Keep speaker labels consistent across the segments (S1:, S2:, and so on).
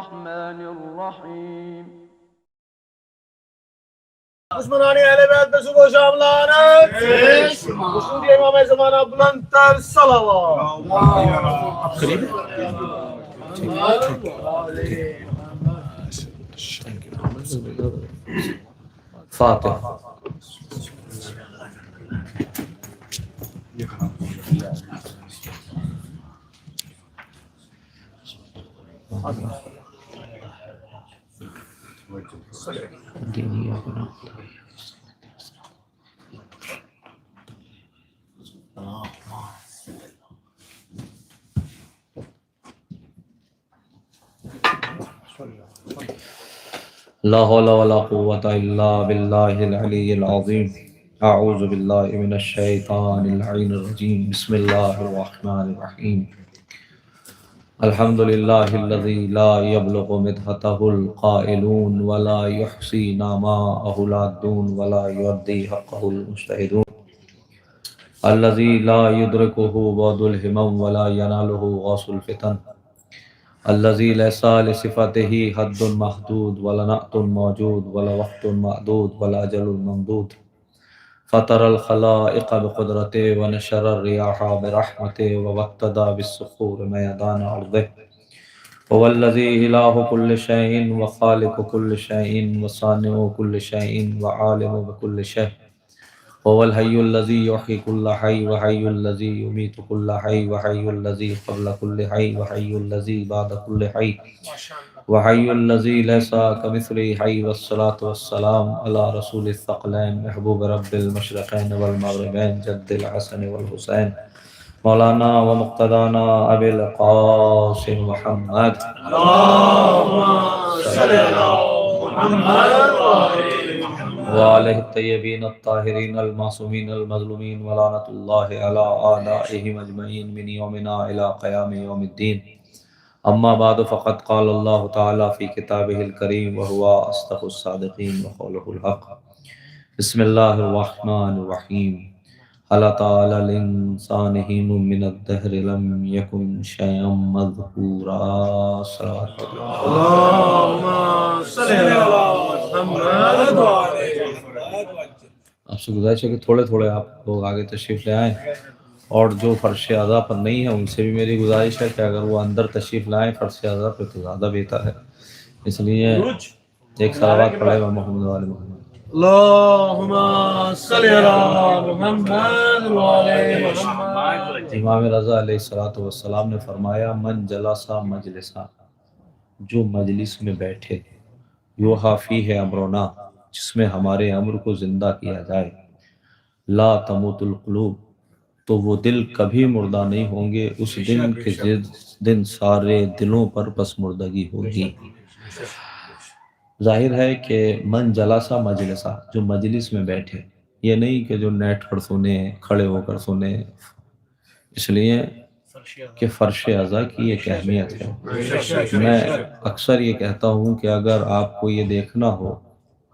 S1: الرحمن الرحیم۔
S2: دشمنانی اہل بیت پہ صبح و شام لعنت، خصوصی امام زمانہ بلند تر صلوات۔
S3: فاتح لا حول ولا قوة الا باللہ العلی العظیم۔ اعوذ باللہ من الشیطان اللعین الرجیم۔ بسم اللہ الرحمن الرحیم۔ الحمد للہ الذی لا یبلغ مدحتہ القائلون ولا یحصی نعماءہ العادون ولا یؤدی حقہ المجتہدون، الذی لا یدرکہ بعد الہمم ولا ینالہ غوث الفتن، الذی لیس لصفاتہ حد محدود ولا نعت موجود ولا وقت معدود ولا اجل ممدود، فطر الخلائق بقدرته ونشر الرياح برحمته وابتدى بالصخور ميدان ارضه، هو الذي اله كل شيء وخالق كل شيء وصانع كل شيء وعالم بكل شيء، هو الحي الذي يحيي كل حي وحي الذي يميت كل حي وحي الذي قبل كل حي وحي الذي بعد كل حي وحي الذي ليس كمثله حي، والصلاة والسلام على رسول الثقلين محبوب رب المشرقين والمغربين جد الحسن والحسين مولانا ومقتدانا ابي القاسم محمد
S2: اللهم صل على محمد
S3: وآلہ الطیبین الطاہرین المعصومین المظلومین ولعنۃ اللہ علی اعدائہم اجمعین من یومنا الی قیام یوم الدین، اما بعد فقد قال اللہ تعالی فی کتابہ الکریم وہو اصدق الصادقین وقولہ الحق۔ بسم اللہ الرحمن الرحیم۔ هل أتى على الإنسان حين من الدهر لم يكن شيئا مذكورا۔
S2: اللهم صل على محمد
S3: آپ سے گزارش ہے کہ تھوڑے تھوڑے آپ لوگ آگے تشریف لے آئیں، اور جو فرش اعضاء پر نہیں ہے ان سے بھی میری گزارش ہے کہ اگر وہ اندر تشریف لائیں فرش اعضاء پہ تو زیادہ بہتر ہے، اس لیے ایک صلوات پڑھے گا محمد وآل محمد۔
S2: اللهم صل على محمد وعلى محمد۔
S3: امام رضا علیہ السلام نے فرمایا من جلسا مجلسا، جو مجلس میں بیٹھے، یوحا فیہ امرنا، جس میں ہمارے امر کو زندہ کیا جائے، لا تموت القلوب، تو وہ دل کبھی مردہ نہیں ہوں گے اس دن کے جس دن سارے دلوں پر پس مردگی ہوگی۔ ظاہر ہے کہ من جلسا مجلسا، جو مجلس میں بیٹھے، یہ نہیں کہ جو نیٹ پر سنے، کھڑے ہو کر سنے، اس لیے کہ فرش اعضاء کی ایک اہمیت ہے۔ میں اکثر یہ کہتا ہوں کہ اگر آپ کو یہ دیکھنا ہو،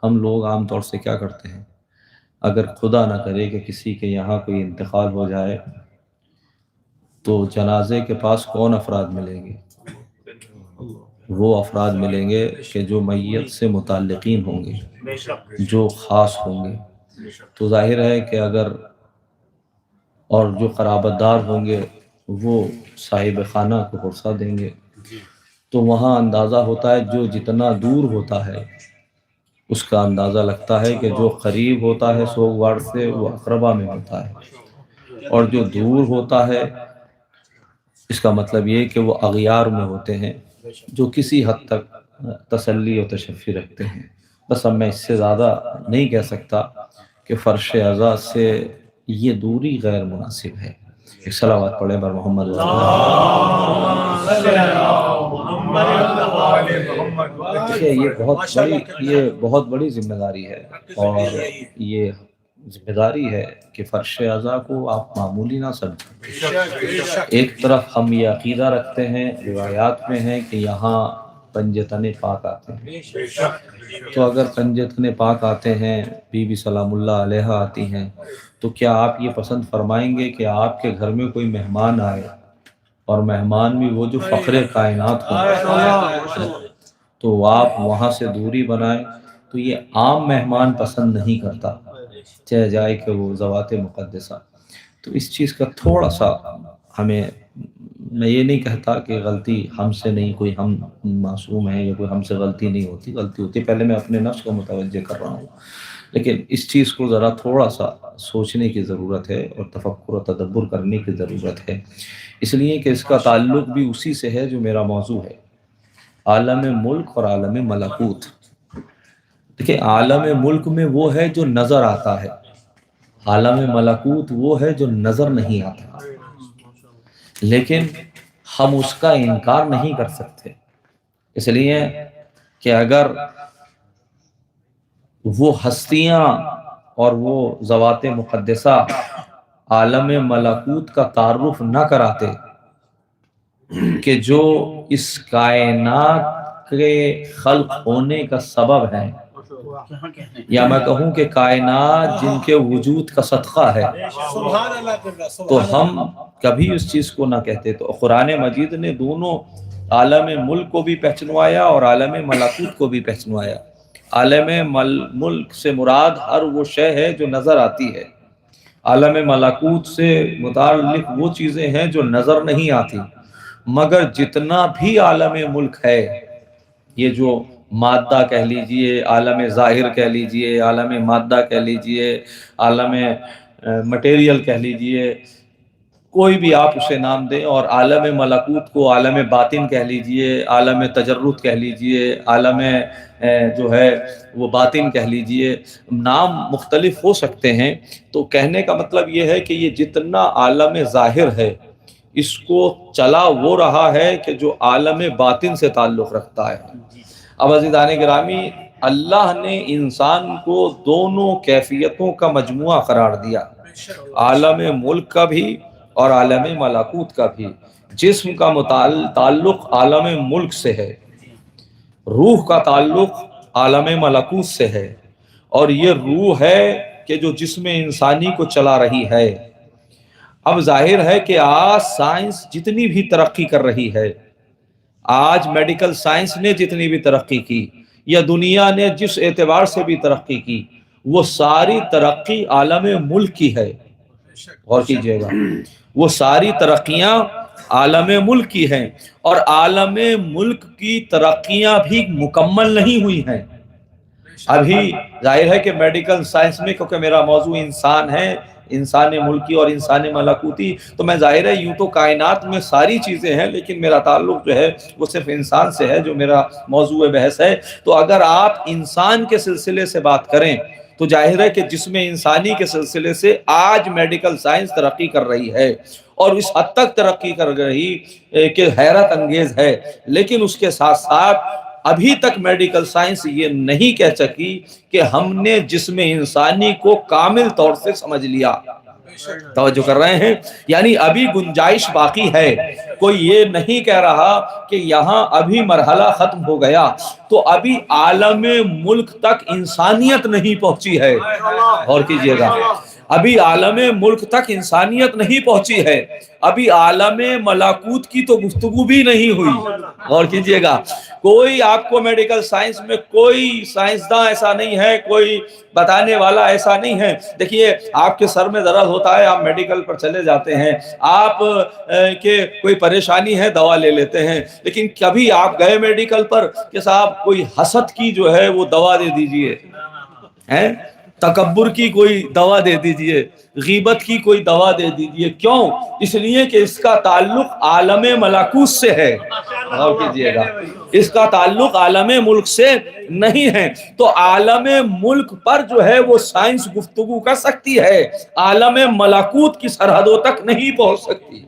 S3: ہم لوگ عام طور سے کیا کرتے ہیں، اگر خدا نہ کرے کہ کسی کے یہاں کوئی انتقال ہو جائے تو جنازے کے پاس کون افراد ملیں گے؟ وہ افراد ملیں گے کہ جو میت سے متعلقین ہوں گے، جو خاص ہوں گے۔ تو ظاہر ہے کہ اگر اور جو قرابت دار ہوں گے وہ صاحب خانہ کو غرصہ دیں گے، تو وہاں اندازہ ہوتا ہے جو جتنا دور ہوتا ہے اس کا اندازہ لگتا ہے کہ جو قریب ہوتا ہے سوگوار سے وہ اقربا میں ہوتا ہے، اور جو دور ہوتا ہے اس کا مطلب یہ کہ وہ اغیار میں ہوتے ہیں، جو کسی حد تک تسلی و تشفی رکھتے ہیں۔ بس اب میں اس سے زیادہ نہیں کہہ سکتا کہ فرش اعضاء سے یہ دوری غیر مناسب ہے۔ ایک صلوات پڑھے بر محمد۔ دیکھیے یہ بہت بڑی ذمہ داری ہے، اور یہ ذمہ داری ہے کہ فرش اعضاء کو آپ معمولی نہ سمجھیں۔ ایک طرف ہم یہ عقیدہ رکھتے ہیں، روایات میں ہیں کہ یہاں پنجتن پاک آتے ہیں، تو اگر پنجتن پاک آتے ہیں، بی بی سلام اللہ علیہ آتی ہیں، تو کیا آپ یہ پسند فرمائیں گے کہ آپ کے گھر میں کوئی مہمان آئے اور مہمان بھی وہ جو فخر کائنات ہو؟ تو آپ وہاں سے دوری بنائیں، تو یہ عام مہمان پسند نہیں کرتا، چاہے جائے کہ وہ ذوات مقدسہ۔ تو اس چیز کا تھوڑا سا ہمیں، میں یہ نہیں کہتا کہ غلطی ہم سے نہیں، کوئی ہم معصوم ہیں یا کوئی ہم سے غلطی نہیں ہوتی، غلطی ہوتی ہے، پہلے میں اپنے نفس کو متوجہ کر رہا ہوں، لیکن اس چیز کو ذرا تھوڑا سا سوچنے کی ضرورت ہے اور تفکر و تدبر کرنے کی ضرورت ہے، اس لیے کہ اس کا تعلق بھی اسی سے ہے جو میرا موضوع ہے، عالم ملک اور عالم ملکوت۔ دیکھیں، عالم ملک میں وہ ہے جو نظر آتا ہے، عالم ملکوت وہ ہے جو نظر نہیں آتا، لیکن ہم اس کا انکار نہیں کر سکتے، اس لیے کہ اگر وہ ہستیاں اور وہ ذوات مقدسہ عالم ملکوت کا تعارف نہ کراتے کہ جو اس کائنات کے خلق ہونے کا سبب ہے، یا میں کہوں کہ کائنات جن کے وجود کا صدقہ ہے، تو ہم کبھی اس چیز کو نہ کہتے۔ تو قرآن مجید نے دونوں عالم ملک کو بھی پہچنوایا اور عالم ملکوت کو بھی پہچنوایا۔ عالم ملک سے مراد ہر وہ شے ہے جو نظر آتی ہے، عالم ملکوت سے متعلق وہ چیزیں ہیں جو نظر نہیں آتی، مگر جتنا بھی عالم ملک ہے، یہ جو مادہ کہہ لیجئے، عالم ظاہر کہہ لیجئے، عالم مادہ کہہ لیجئے، عالم مٹیریل کہہ لیجئے، کوئی بھی آپ اسے نام دیں، اور عالم ملکوت کو عالم باطن کہہ لیجئے، عالم تجرد کہہ لیجئے، عالم جو ہے وہ باطن کہہ لیجئے، نام مختلف ہو سکتے ہیں۔ تو کہنے کا مطلب یہ ہے کہ یہ جتنا عالم ظاہر ہے، اس کو چلا وہ رہا ہے کہ جو عالم باطن سے تعلق رکھتا ہے۔ اب عزیزان گرامی، اللہ نے انسان کو دونوں کیفیتوں کا مجموعہ قرار دیا، عالم ملک کا بھی اور عالم ملکوت کا بھی۔ جسم کا تعلق عالم ملک سے ہے، روح کا تعلق عالم ملکوت سے ہے، اور یہ روح ہے کہ جو جسم انسانی کو چلا رہی ہے۔ اب ظاہر ہے کہ آج سائنس جتنی بھی ترقی کر رہی ہے، آج میڈیکل سائنس نے جتنی بھی ترقی کی، یا دنیا نے جس اعتبار سے بھی ترقی کی، وہ ساری ترقی عالم ملک کی ہے۔ غور کیجئے گا، وہ ساری ترقیاں عالم ملک کی ہیں، اور عالم ملک کی ترقیاں بھی مکمل نہیں ہوئی ہیں۔ ابھی ظاہر ہے کہ میڈیکل سائنس میں، کیونکہ میرا موضوع انسان ہے، انسان ملکی اور انسان ملکوتی، تو میں ظاہر ہے یوں تو کائنات میں ساری چیزیں ہیں، لیکن میرا تعلق جو ہے وہ صرف انسان سے ہے، جو میرا موضوع بحث ہے۔ تو اگر آپ انسان کے سلسلے سے بات کریں تو ظاہر ہے کہ جسم انسانی کے سلسلے سے آج میڈیکل سائنس ترقی کر رہی ہے، اور اس حد تک ترقی کر رہی کہ حیرت انگیز ہے، لیکن اس کے ساتھ ساتھ ابھی تک میڈیکل سائنس یہ نہیں کہہ سکی کہ ہم نے جسم انسانی کو کامل طور سے سمجھ لیا۔ توجہ کر رہے ہیں؟ یعنی ابھی گنجائش باقی ہے، کوئی یہ نہیں کہہ رہا کہ یہاں ابھی مرحلہ ختم ہو گیا، تو ابھی عالم ملک تک انسانیت نہیں پہنچی ہے۔ غور کیجئے گا، ابھی عالم ملک تک انسانیت نہیں پہنچی ہے، ابھی عالم ملکوت کی تو گفتگو بھی نہیں ہوئی۔ غور کیجئے گا، کوئی آپ کو میڈیکل سائنس میں کوئی سائنسداں ایسا نہیں ہے، کوئی بتانے والا ایسا نہیں ہے۔ دیکھیے، آپ کے سر میں درد ہوتا ہے، آپ میڈیکل پر چلے جاتے ہیں، آپ کے کوئی پریشانی ہے، دوا لے لیتے ہیں، لیکن کبھی آپ گئے میڈیکل پر کہ صاحب کوئی حسد کی جو ہے وہ دوا دے دیجئے، تکبر کی کوئی دوا دے دیجئے، غیبت کی کوئی دوا دے دیجئے۔ کیوں؟ اس لیے کہ اس کا تعلق عالم ملکوت سے ہے۔ غور کیجئے گا، اس کا تعلق عالم ملک سے نہیں ہے۔ تو عالم ملک پر جو ہے وہ سائنس گفتگو کر سکتی ہے، عالم ملکوت کی سرحدوں تک نہیں پہنچ سکتی۔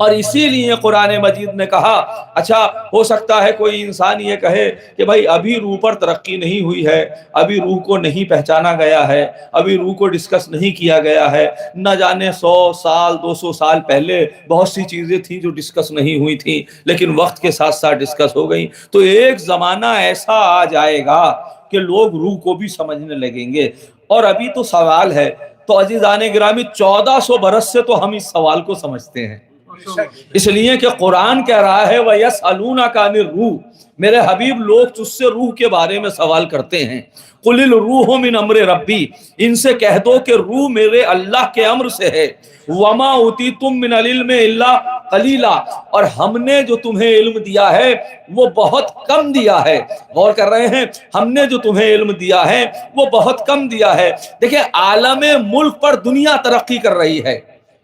S3: اور اسی لیے قرآن مجید نے کہا، اچھا ہو سکتا ہے کوئی انسان یہ کہے کہ بھائی ابھی روح پر ترقی نہیں ہوئی ہے، ابھی روح کو نہیں پہچانا گیا ہے، ابھی روح کو ڈسکس نہیں کیا گیا ہے، نہ جانے 100 سال 200 سال پہلے بہت سی چیزیں تھیں جو ڈسکس نہیں ہوئی تھیں، لیکن وقت کے ساتھ ساتھ ڈسکس ہو گئیں۔ تو ایک زمانہ ایسا آ جائے گا کہ لوگ روح کو بھی سمجھنے لگیں گے۔ اور ابھی تو سوال ہے، تو عزیزان گرامی 1400 برس سے تو ہم اس سوال کو سمجھتے ہیں، اس لیے کہ قرآن کہہ رہا ہے وَيَسْأَلُونَكَ عَنِ الرُّوحِ، میرے حبیب لوگ تجھ سے روح کے بارے میں سوال کرتے ہیں، قُلِ الرُّوحُ مِنْ أَمْرِ رَبِّي، ان سے کہہ دو کہ روح میرے اللہ کے امر سے ہے، وَمَا أُوتِيتُم مِّنَ الْعِلْمِ إِلَّا قَلِيلًا، اور ہم نے جو تمہیں علم دیا ہے وہ بہت کم دیا ہے۔ غور کر رہے ہیں، ہم نے جو تمہیں علم دیا ہے وہ بہت کم دیا ہے۔ دیکھیں عالم ملک پر دنیا ترقی کر رہی ہے،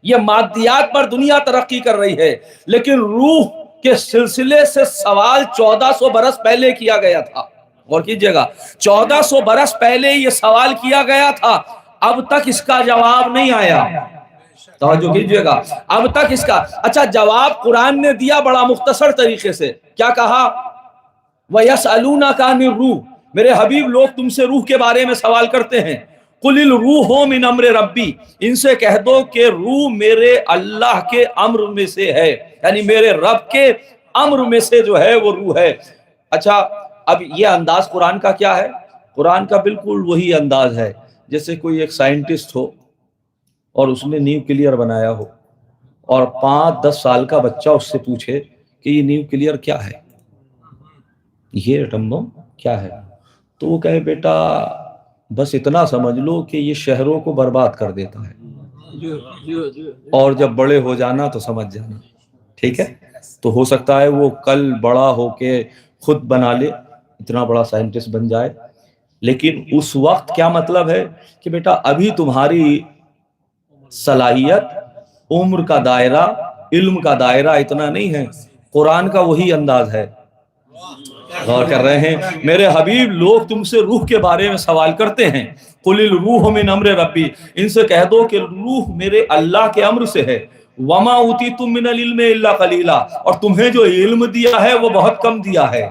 S3: یہ مادیات پر دنیا ترقی کر رہی ہے، لیکن روح کے سلسلے سے سوال 1400 برس پہلے کیا گیا تھا۔ غور کیجئے گا، 1400 برس پہلے یہ سوال کیا گیا تھا، اب تک اس کا جواب نہیں آیا۔ توجہ کیجئے گا، اب تک اس کا اچھا جواب قرآن نے دیا بڑا مختصر طریقے سے۔ کیا کہا؟ وَيَسْأَلُونَكَ عَنِ الرُّوحِ، میرے حبیب لوگ تم سے روح کے بارے میں سوال کرتے ہیں، قُلِ الرُّوحُ مِنْ أَمْرِ رَبِّي، ان سے کہہ دو کہ روح میرے اللہ کے امر میں سے ہے، یعنی میرے رب کے امر میں سے جو ہے وہ روح ہے۔ اچھا اب یہ انداز قرآن کا کیا ہے؟ قرآن کا بالکل وہی انداز ہے جیسے کوئی ایک سائنٹسٹ ہو اور اس نے نیوکلیئر بنایا ہو اور 5-10 سال کا بچہ اس سے پوچھے کہ یہ نیوکلیئر کیا ہے، یہ ایٹم بم کیا ہے، تو وہ کہے بیٹا بس اتنا سمجھ لو کہ یہ شہروں کو برباد کر دیتا ہے، اور جب بڑے ہو جانا تو سمجھ جانا۔ ٹھیک ہے، تو ہو سکتا ہے وہ کل بڑا ہو کے خود بنا لے، اتنا بڑا سائنٹسٹ بن جائے، لیکن اس وقت کیا مطلب ہے کہ بیٹا ابھی تمہاری صلاحیت، عمر کا دائرہ، علم کا دائرہ اتنا نہیں ہے۔ قرآن کا وہی انداز ہے۔ غور کر رہے ہیں، میرے حبیب لوگ تم سے روح کے بارے میں سوال کرتے ہیں، قُلِ الرُّوحُ مِنْ أَمْرِ رَبِّي، ان سے کہہ دو کہ روح میرے اللہ کے امر سے ہے، وَمَا أُوتِيتُم مِّنَ الْعِلْمِ إِلَّا قَلِيلًا، اور تمہیں جو علم دیا ہے وہ بہت کم دیا ہے۔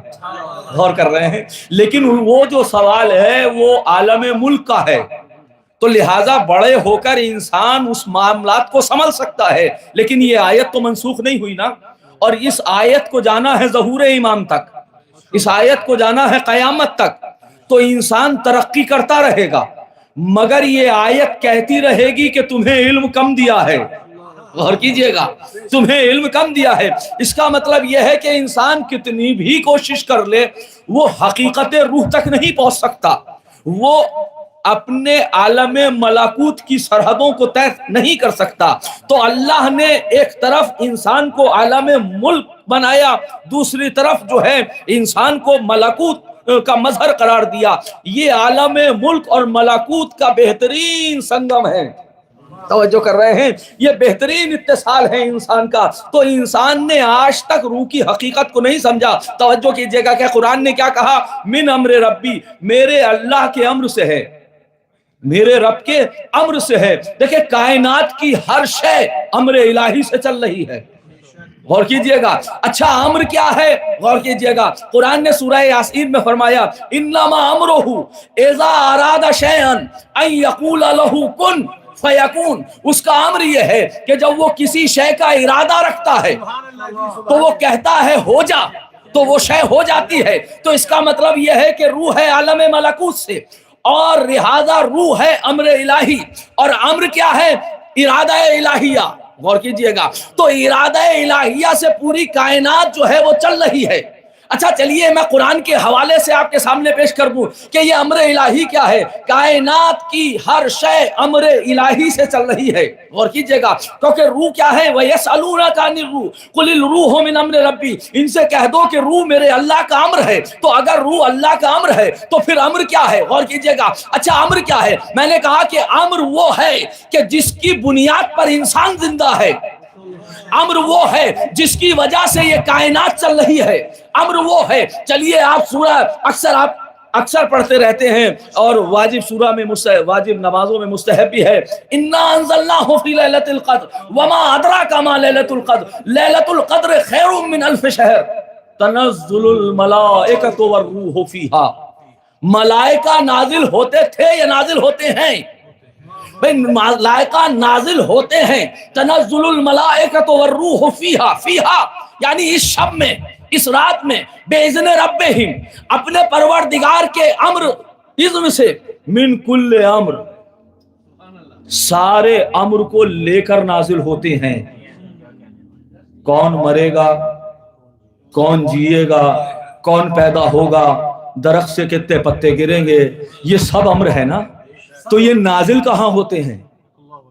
S3: غور کر رہے ہیں، لیکن وہ جو سوال ہے وہ عالم ملک کا ہے، تو لہٰذا بڑے ہو کر انسان اس معاملات کو سمجھ سکتا ہے، لیکن یہ آیت تو منسوخ نہیں ہوئی نا، اور اس آیت کو جانا ہے ظہور امام تک، اس آیت کو جانا ہے قیامت تک، تو انسان ترقی کرتا رہے گا، مگر یہ آیت کہتی رہے گی کہ تمہیں علم کم دیا ہے۔ غور کیجئے گا، تمہیں علم کم دیا ہے، اس کا مطلب یہ ہے کہ انسان کتنی بھی کوشش کر لے وہ حقیقت روح تک نہیں پہنچ سکتا، وہ اپنے عالم ملکوت کی سرحدوں کو طے نہیں کر سکتا۔ تو اللہ نے ایک طرف انسان کو عالم ملک بنایا، دوسری طرف جو ہے انسان کو ملکوت کا مظہر قرار دیا۔ یہ عالم ملک اور ملکوت کا بہترین سنگم ہے۔ توجہ کر رہے ہیں، یہ بہترین اتصال ہے انسان کا، تو انسان نے آج تک روح کی حقیقت کو نہیں سمجھا۔ توجہ کیجئے گا کہ قرآن نے کیا کہا، من امر ربی، میرے اللہ کے امر سے ہے، میرے رب کے امر سے ہے۔ دیکھیں کائنات کی ہر شے امر الہی سے چل رہی ہے۔ غور کیجئے گا، اچھا امر کیا ہے؟ غور کیجئے گا، قرآن نے سورہ یاسین میں فرمایا انما امرہ اذا اراد شیئا ان یقول لہ کن فیکون، اس کا امر یہ ہے کہ جب وہ کسی شے کا ارادہ رکھتا ہے تو وہ کہتا ہے ہو جا، تو وہ شے ہو جاتی ہے۔ تو اس کا مطلب یہ ہے کہ روح ہے عالم ملکوت سے، اور لہذا روح ہے امر الہی، اور امر کیا ہے؟ ارادہ الہیہ۔ غور کیجئے گا، تو ارادہ الہیہ سے پوری کائنات جو ہے وہ چل رہی ہے۔ اچھا چلیے میں قرآن کے حوالے سے آپ کے سامنے پیش کر دوں کہ یہ امر الہی کیا ہے۔ کائنات کی ہر شے امر الہی سے چل رہی ہے۔ غور کیجئے گا، کیونکہ روح کیا ہے؟ وَيَسْأَلُونَكَ عَنِ الرُّوحِ قُلِ الرُّوحُ مِنْ أَمْرِ رَبِّي، ان سے کہہ دو کہ روح میرے اللہ کا امر ہے۔ تو اگر روح اللہ کا امر ہے تو پھر امر کیا ہے؟ غور کیجئے گا، اچھا امر کیا ہے؟ میں نے کہا کہ امر وہ ہے کہ جس کی بنیاد پر انسان زندہ ہے، امر وہ ہے جس کی وجہ سے یہ کائنات چل رہی ہے، امر وہ ہے۔ چلیے آپ سورہ اکثر پڑھتے رہتے ہیں، اور واجب سورہ میں واجب نمازوں میں مستحب بھی ہے، انا انزلناہ فی لیلۃ القدر وما ادراک ما لیلۃ القدر لیلۃ القدر خیر من الف شہر تنزل الملائکۃ والروح فیہا۔ ملائکہ نازل ہوتے تھے یا نازل ہوتے ہیں؟ بھئی ملائکہ نازل ہوتے ہیں، تنزل الملائکۃ والروح فیہا، فیہا یعنی اس شب میں، اس رات میں، باذن ربہم، اپنے پروردگار کے امر اذن سے، من کل امر، سارے امر کو لے کر نازل ہوتے ہیں۔ کون مرے گا، کون جیے گا، کون پیدا ہوگا، درخت سے کتنے پتے گریں گے، یہ سب امر ہے نا. تو یہ نازل کہاں ہوتے ہیں؟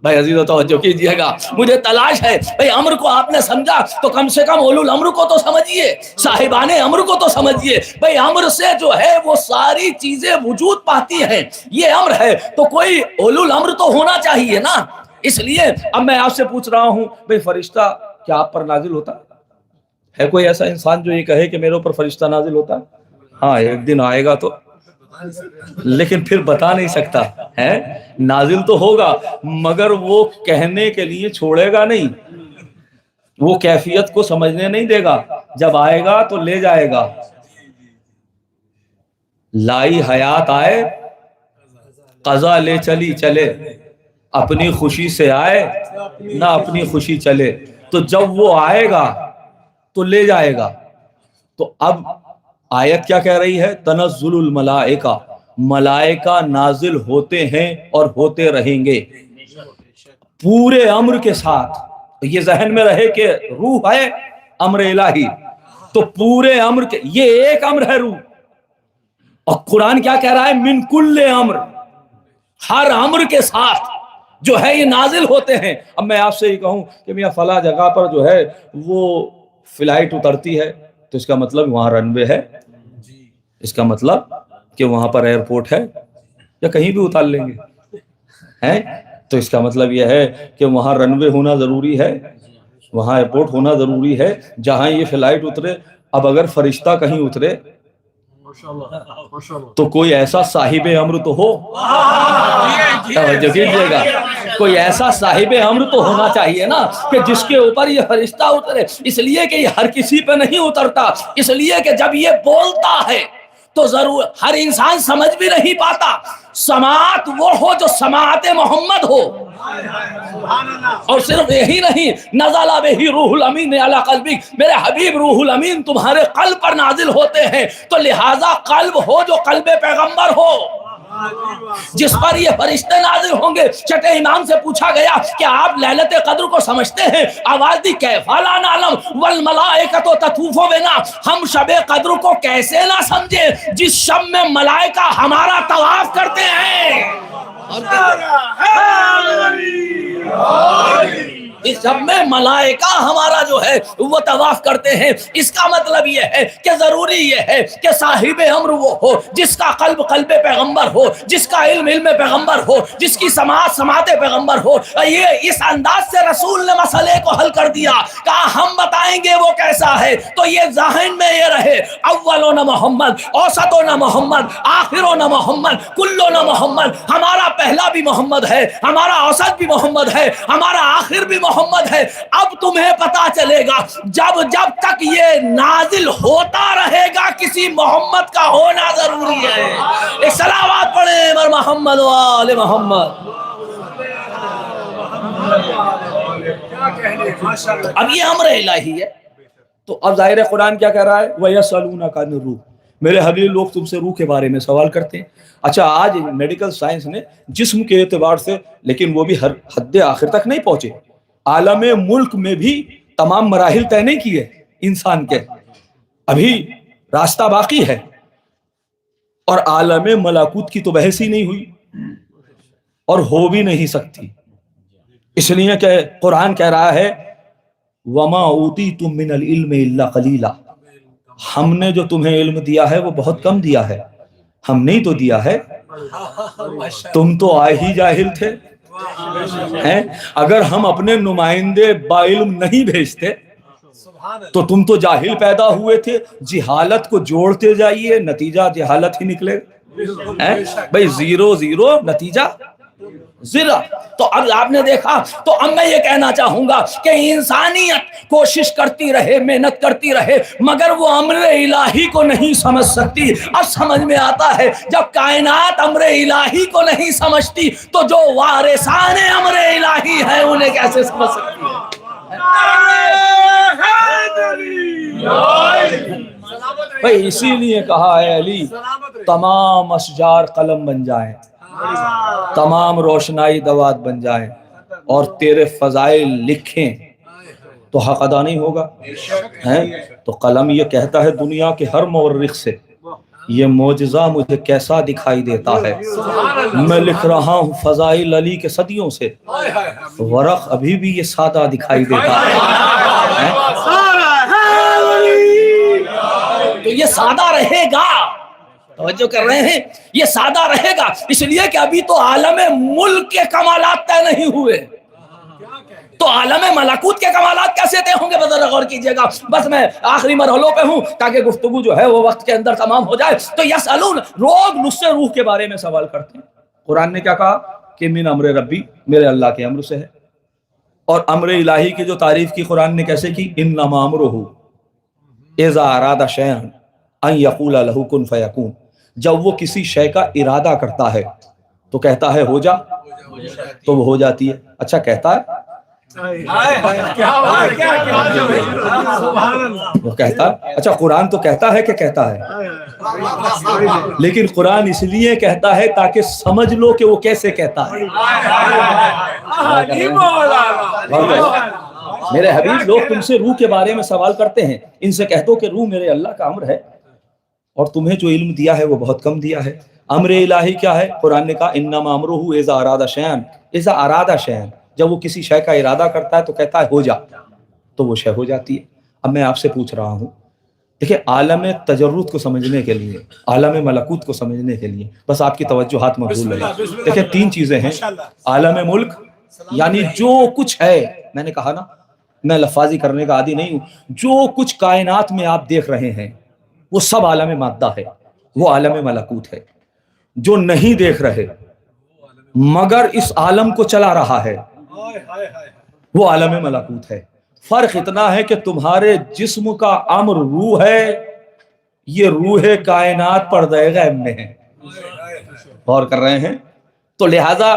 S3: بھائی عزیزو توجہ کیجئے گا، مجھے تلاش ہے بھائی امر کو آپ نے سمجھا تو کم سے کم اولو الامر کو تو سمجھیے، صاحبان امر کو تو سمجھیے. بھائی امر سے جو ہے وہ ساری چیزیں وجود پاتی ہیں، یہ امر ہے تو کوئی اولو الامر تو ہونا چاہیے نا. اس لیے اب میں آپ سے پوچھ رہا ہوں بھائی فرشتہ کیا آپ پر نازل ہوتا ہے؟ کوئی ایسا انسان جو یہ کہے کہ میرے اوپر فرشتہ نازل ہوتا ہے؟ ہاں ایک دن آئے گا تو، لیکن پھر بتا نہیں سکتا ہے. نازل تو ہوگا مگر وہ کہنے کے لیے چھوڑے گا نہیں، وہ کیفیت کو سمجھنے نہیں دے گا. جب آئے گا تو لے جائے گا. لائی حیات آئے قضا لے چلی چلے، اپنی خوشی سے آئے نہ اپنی خوشی چلے. تو جب وہ آئے گا تو لے جائے گا. تو اب آیت کیا کہہ رہی ہے؟ تنزل الملائکہ، ملائکہ نازل ہوتے ہیں اور ہوتے رہیں گے پورے امر کے ساتھ. یہ ذہن میں رہے کہ روح ہے امر الہی، تو پورے امر کے، یہ ایک امر ہے روح. اور قرآن کیا کہہ رہا ہے؟ من کل امر، ہر امر کے ساتھ جو ہے یہ نازل ہوتے ہیں. اب میں آپ سے یہ کہوں کہ میاں فلاں جگہ پر جو ہے وہ فلائٹ اترتی ہے تو اس کا مطلب وہاں رن وے ہے، اس کا مطلب کہ وہاں پر ایئرپورٹ ہے، یا کہیں بھی اتار لیں گے ہیں، تو اس کا مطلب یہ ہے کہ وہاں رن وے ہونا ضروری ہے، وہاں ایئرپورٹ ہونا ضروری ہے جہاں یہ فلائٹ اترے. اب اگر فرشتہ کہیں اترے تو کوئی ایسا صاحب امر تو ہو، توجہ کیجیے گا، کوئی ایسا صاحب امر تو ہونا چاہیے نا کہ جس کے اوپر یہ فرشتہ اترے. اس لیے کہ یہ ہر کسی پہ نہیں اترتا، اس لیے کہ جب یہ بولتا ہے تو ضرور ہر انسان سمجھ بھی نہیں پاتا. سماعت وہ ہو جو سماعت محمد ہو، اور صرف یہی نہیں، نزل بہ روح الامین علی قلبک، میرے حبیب روح الامین تمہارے قلب پر نازل ہوتے ہیں. تو لہٰذا قلب ہو جو قلب پیغمبر ہو، جس پر یہ فرشتے نازل ہوں گے. چھٹے امام سے پوچھا گیا کہ آپ لیلت قدر کو سمجھتے ہیں؟ آواز دی کیف لا نعلم والملائکۃ تطوف بنا، ہم شب قدر کو کیسے نہ سمجھے جس شب میں ملائکہ ہمارا طواف کرتے ہیں. اس شب میں ملائکہ ہمارا جو ہے وہ طواف کرتے ہیں. اس کا مطلب یہ ہے کہ ضروری یہ ہے کہ صاحب امر وہ ہو جس کا قلب قلب پیغمبر ہو، جس کا علم علم پیغمبر ہو، جس کی سماعت سماعت پیغمبر ہو. یہ اس انداز سے رسول نے مسئلے کو حل کر دیا، کہا ہم بتائیں گے وہ کیسا ہے. تو یہ ذہن میں یہ رہے، اولون محمد، اوسطون محمد، آخرون محمد، کلون محمد. ہمارا پہلا بھی محمد ہے، ہمارا اوسط بھی محمد ہے، ہمارا آخر بھی محمد ہے. اب تمہیں پتا چلے گا جب تک یہ نازل ہوتا رہے گا کسی محمد کا ہونا ضروری ہے. ایک صلوات پڑھیں بر محمد و آل محمد. اب یہ امر الہی ہے. تو اب ظاہر قرآن کیا کہہ رہا ہے؟ وَيَسْأَلُونَكَ عَنِ الرُّوحِ، میرے حبیب لوگ تم سے روح کے بارے میں سوال کرتے ہیں. اچھا آج میڈیکل سائنس نے جسم کے اعتبار سے، لیکن وہ بھی ہر حد آخر تک نہیں پہنچے. عالم ملک میں بھی تمام مراحل طے نہیں کیے انسان کے، ابھی راستہ باقی ہے. اور عالم ملکوت کی تو بحث ہی نہیں ہوئی اور ہو بھی نہیں سکتی. اس لیے کہ قرآن کہہ رہا ہے وَمَا أُوتِيتُم مِّنَ الْعِلْمِ إِلَّا قَلِيلًا، ہم نے جو تمہیں علم دیا ہے وہ بہت کم دیا ہے. ہم نہیں تو دیا ہے، تم تو آئے ہی جاہل تھے. اگر ہم اپنے نمائندے با علم نہیں بھیجتے تو تم تو جاہل پیدا ہوئے تھے. جہالت کو جوڑتے جائیے، نتیجہ جہالت ہی نکلے. بھئی زیرو زیرو نتیجہ زیرو. تو اب آپ نے دیکھا. تو اب میں یہ کہنا چاہوں گا کہ انسانیت کوشش کرتی رہے، محنت کرتی رہے، مگر وہ امر الہی کو نہیں سمجھ سکتی. اب سمجھ میں آتا ہے جب کائنات امر الہی کو نہیں سمجھتی تو جو وارثان امر الہی ہے انہیں کیسے سمجھ سکتی ہے؟ بھئی اسی لیے کہا ہے علی تمام اشجار قلم بن جائیں، تمام روشنائی دوات بن جائیں اور تیرے فضائل لکھیں تو حق ادا نہیں ہوگا ہیں؟ تو قلم یہ کہتا ہے دنیا کے ہر مورخ سے یہ معجزہ مجھے کیسا دکھائی دیتا ہے، میں لکھ رہا ہوں فضائل علی کے صدیوں سے، ورق ابھی بھی یہ سادہ دکھائی دیتا ہے، تو یہ سادہ رہے گا، توجہ کر رہے ہیں، یہ سادہ رہے گا اس لیے کہ ابھی تو عالم ملک کے کمالات طے نہیں ہوئے، تو عالم ملکوت کے کمالات کیسے طے ہوں گے؟ بذرا غور کیجئے گا، بس میں آخری مرحلوں پہ ہوں تاکہ گفتگو جو ہے وہ وقت کے اندر تمام ہو جائے۔ تو یسألون، لوگ مجھ سے روح کے بارے میں سوال کرتے ہیں، قرآن نے کیا کہا کہ من امر ربی، میرے اللہ کے امر سے ہے، اور امر الہی کی جو تعریف کی قرآن نے کیسے کی، انما امرہ اذا اراد شیئا ان یقول لہ کن فیکون، جب وہ کسی شے کا ارادہ کرتا ہے تو کہتا ہے ہو جا، تو وہ ہو جاتی ہے۔ اچھا کہتا ہے، وہ کہتا ہے، اچھا قرآن تو کہتا ہے کہ کہتا ہے، لیکن قرآن اس لیے کہتا ہے تاکہ سمجھ لو کہ وہ کیسے کہتا ہے۔ میرے حبیب، لوگ تم سے روح کے بارے میں سوال کرتے ہیں، ان سے کہہ دو کہ روح میرے اللہ کا امر ہے، اور تمہیں جو علم دیا ہے وہ بہت کم دیا ہے۔ امر الہی کیا ہے؟ قرآن نے کہا انما امرہ اذا اراد شیئا، اذا اراد شیئا، جب وہ کسی شے کا ارادہ کرتا ہے تو کہتا ہے ہو جا، تو وہ شے ہو جاتی ہے۔ اب میں آپ سے پوچھ رہا ہوں، دیکھیں عالم تجرد کو سمجھنے کے لیے، عالم ملکوت کو سمجھنے کے لیے بس آپ کی توجہات مبذول ہے۔ دیکھیں تین چیزیں ہیں، عالم ملک یعنی جو کچھ ہے، میں نے کہا نا میں لفاظی کرنے کا عادی نہیں ہوں، جو کچھ کائنات میں آپ دیکھ رہے ہیں وہ سب عالم مادہ ہے، وہ عالم ملکوت ہے۔ جو نہیں دیکھ رہے مگر اس عالم کو چلا رہا ہے وہ عالم ملکوت ہے۔ فرق اتنا ہے کہ تمہارے جسم کا امر روح ہے، یہ روح کائنات پردہ غیب میں ہے، غور کر رہے ہیں؟ تو لہذا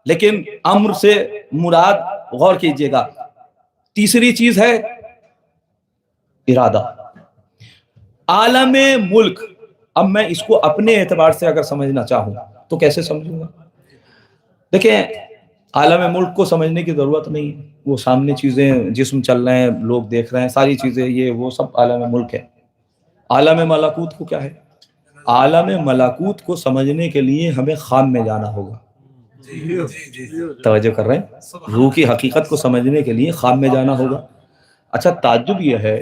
S3: لیکن امر سے مراد، غور کیجئے گا، تیسری چیز ہے ارادہ۔ عالم ملک، اب میں اس کو اپنے اعتبار سے اگر سمجھنا چاہوں تو کیسے سمجھوں گا؟ دیکھیں عالم ملک کو سمجھنے کی ضرورت نہیں ہے، وہ سامنے چیزیں، جسم چل رہے ہیں، لوگ دیکھ رہے ہیں، ساری چیزیں یہ وہ سب عالم ملک ہے۔ عالم ملکوت کو کیا ہے؟ عالم ملکوت کو سمجھنے کے لیے ہمیں خام میں جانا ہوگا، توجہ کر رہے ہیں؟ روح کی حقیقت کو سمجھنے کے لیے خام میں جانا ہوگا۔ اچھا تعجب یہ ہے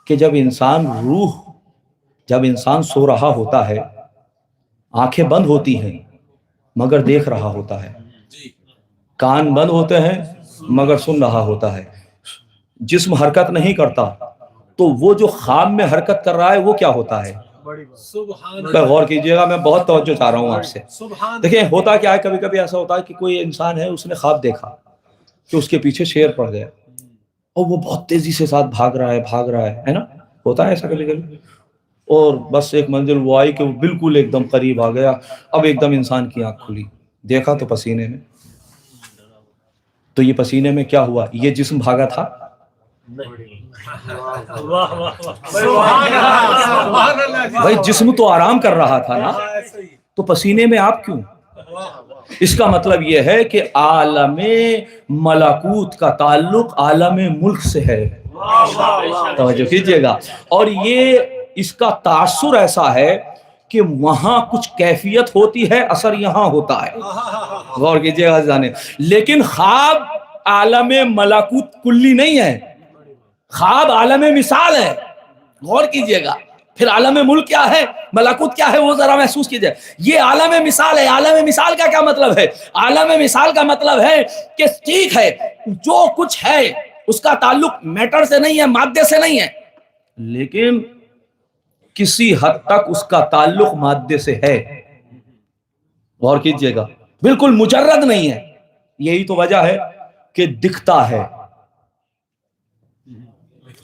S3: کہ جب انسان سو رہا ہوتا ہے، آنکھیں بند ہوتی ہیں مگر دیکھ رہا ہوتا ہے، کان بند ہوتے ہیں مگر سن رہا ہوتا ہے، جسم حرکت نہیں کرتا، تو وہ جو خواب میں حرکت کر رہا ہے وہ کیا ہوتا ہے؟ غور کیجئے گا، میں بہت توجہ چاہ رہا ہوں آپ سے۔ دیکھیں ہوتا کیا ہے، کبھی کبھی ایسا ہوتا ہے کہ کوئی انسان ہے، اس نے خواب دیکھا کہ اس کے پیچھے شیر پڑ گیا اور وہ بہت تیزی سے ساتھ بھاگ رہا ہے نا، ہوتا ہے ایسا کبھی کبھی، اور بس ایک منزل وہ آئی کہ وہ بالکل ایک دم قریب آ گیا، اب ایک دم انسان کی آنکھ کھلی، دیکھا تو پسینے میں، تو یہ پسینے میں کیا ہوا؟ یہ جسم بھاگا تھا؟ بھائی جسم تو آرام کر رہا تھا نا، تو پسینے میں آپ کیوں؟ اس کا مطلب یہ ہے کہ عالم ملکوت کا تعلق عالم ملک سے ہے، توجہ کیجئے گا، اور یہ اس کا تاثر ایسا ہے کہ وہاں کچھ کیفیت ہوتی ہے، اثر یہاں ہوتا ہے، غور کیجئے گا جانے۔ لیکن خواب عالم ملکوت کلی نہیں ہے، خواب عالم مثال ہے، غور کیجئے گا۔ پھر عالم ملک کیا ہے، ملکوت کیا ہے، وہ ذرا محسوس کیجئے۔ یہ عالم مثال ہے۔ عالم مثال کا کیا مطلب ہے؟ عالم مثال کا مطلب ہے کہ ٹھیک ہے جو کچھ ہے اس کا تعلق میٹر سے نہیں ہے، مادے سے نہیں ہے، لیکن کسی حد تک اس کا تعلق مادے سے ہے، غور کیجئے گا، بالکل مجرد نہیں ہے۔ یہی تو وجہ ہے کہ دکھتا ہے۔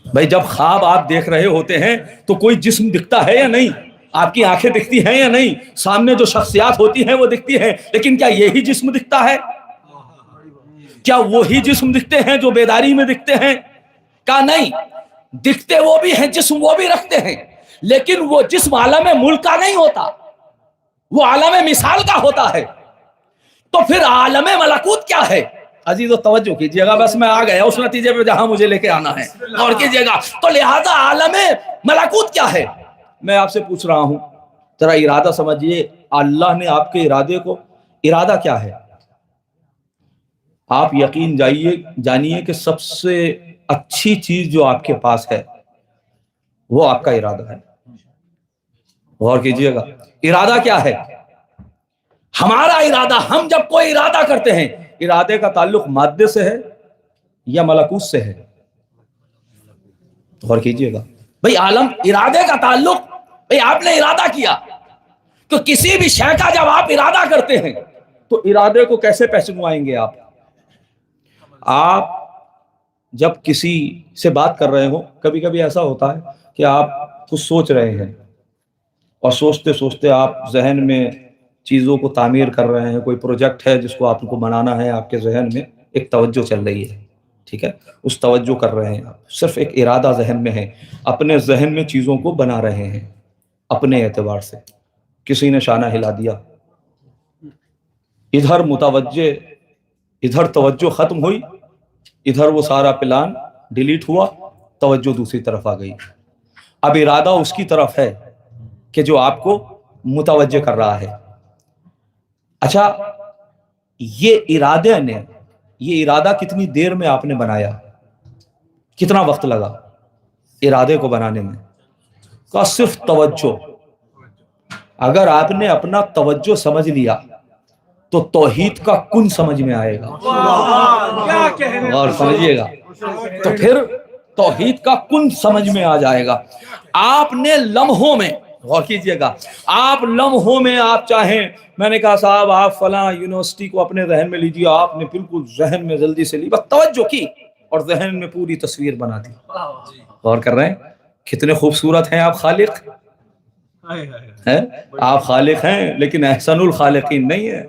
S3: بھائی جب خواب آپ دیکھ رہے ہوتے ہیں تو کوئی جسم دکھتا ہے یا نہیں؟ آپ کی آنکھیں دکھتی ہیں یا نہیں؟ سامنے جو شخصیات ہوتی ہیں وہ دکھتی ہیں، لیکن کیا یہی جسم دکھتا ہے؟ کیا وہی جسم دکھتے ہیں جو بیداری میں دکھتے ہیں؟ کہا نہیں، دکھتے وہ بھی ہیں، جسم وہ بھی رکھتے ہیں، لیکن وہ جسم عالم ملک کا نہیں ہوتا، وہ عالم مثال کا ہوتا ہے۔ تو پھر عالم ملکوت کیا ہے؟ عزیز و توجہ کیجیے گا، بس میں آ گیا اس نتیجے پہ جہاں مجھے لے کے آنا ہے، غور کیجیے گا۔ تو لہذا عالم ملکوت کیا ہے؟ میں آپ سے پوچھ رہا ہوں، ذرا ارادہ سمجھیے، اللہ نے آپ کے ارادے کو، ارادہ کیا ہے؟ آپ یقین جانیے کہ سب سے اچھی چیز جو آپ کے پاس ہے وہ آپ کا ارادہ ہے۔ غور کیجیے گا، ارادہ کیا ہے؟ ہمارا ارادہ، ہم جب کوئی ارادہ کرتے ہیں، ارادے کا تعلق مادے سے ہے یا ملکوت سے ہے؟ غور کیجیے گا بھئی، عالم ارادے کا تعلق، بھئی آپ نے ارادہ کیا تو کسی بھی شے کا جب آپ ارادہ کرتے ہیں تو ارادے کو کیسے پہچنوائیں گے آپ جب کسی سے بات کر رہے ہو، کبھی کبھی ایسا ہوتا ہے کہ آپ کچھ سوچ رہے ہیں اور سوچتے سوچتے آپ ذہن میں چیزوں کو تعمیر کر رہے ہیں، کوئی پروجیکٹ ہے جس کو آپ کو بنانا ہے، آپ کے ذہن میں ایک توجہ چل رہی ہے، ٹھیک ہے، اس توجہ کر رہے ہیں آپ، صرف ایک ارادہ ذہن میں ہے، اپنے ذہن میں چیزوں کو بنا رہے ہیں اپنے اعتبار سے۔ کسی نے شانہ ہلا دیا، ادھر توجہ ختم ہوئی، ادھر وہ سارا پلان ڈیلیٹ ہوا، توجہ دوسری طرف آ گئی۔ اب ارادہ اس کی طرف ہے کہ جو آپ کو متوجہ کر رہا ہے۔ اچھا، یہ ارادہ کتنی دیر میں آپ نے بنایا؟ کتنا وقت لگا ارادے کو بنانے میں؟ کا صرف توجہ۔ اگر آپ نے اپنا توجہ سمجھ لیا تو توحید کا کن سمجھ میں آئے گا، اور سمجھیے گا تو پھر توحید کا کن سمجھ میں آ جائے گا۔ آپ نے لمحوں میں، غور کیجئے گا، آپ لمحوں میں، آپ چاہیں، میں نے کہا صاحب آپ فلاں یونیورسٹی کو اپنے ذہن میں لیجیے، آپ نے بالکل ذہن میں جلدی سے لی، بس توجہ کی اور ذہن میں پوری تصویر بنا دی۔ غور کر رہے ہیں کتنے خوبصورت ہیں آپ خالق ہیں؟ آپ خالق ہیں لیکن احسن الخالقین نہیں ہے،